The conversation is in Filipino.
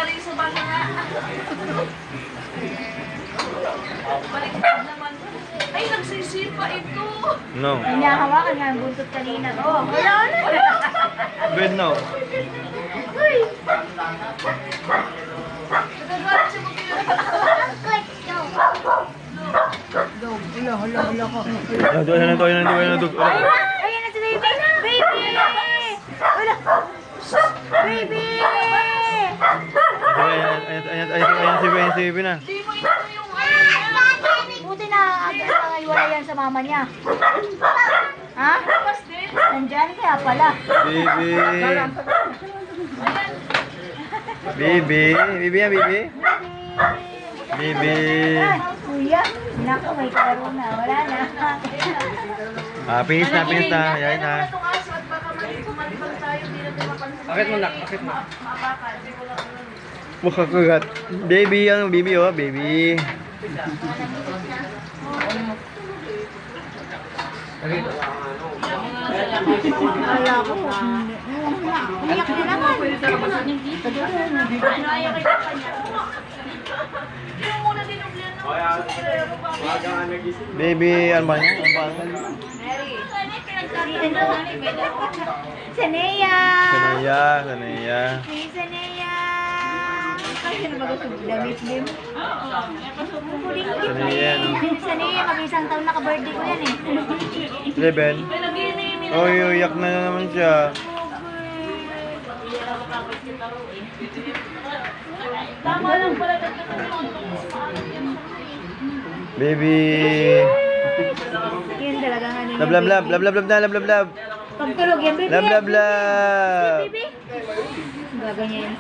galing sa bata nga. Baliktad naman. Ay, nagsisipa ito. No. Hinahawakan nga ang buntot kanina. Oh, wala na. Bed no. Uy! Nagagalit siya mo kayo. Hala ko. Ayun na. Ayan na si baby! Baby! Wala! Baby! Ayun si baby na. Di mo ito yung Buti na iwala yan sa mama niya. Ha? Tapos din. Nandyan kaya pala. Baby. Baby. Baby yan, baby. Baby. Kuya, naku, may karo na. Wala na. Finish na. Ayan na. Itong aso at baka malibang tayo. Di na tumapansin. Bakit mo, nak? Bakit mo? Mabakan. Di ko lang alam. Mukha kagat. Baby yan, baby oh, baby. Kaya ko. Umiyak na naman. Ano ayaw kayo sa kanya? Yung muna dinublihan ng Baby, ano ba yan? Ano ba yan? Sanaya! Sanaya. Si Sanaya! Kaya na mag-usog damit din. Sanaya, no? Sanaya, mag-isang taon naka-birthday ko yan eh. 11. Oh, iyak na naman siya. Tama lang pala Baby. Yun talagang ano yun. Lab. Pagtulog yan, baby. Lab. Baby. Gaganyan.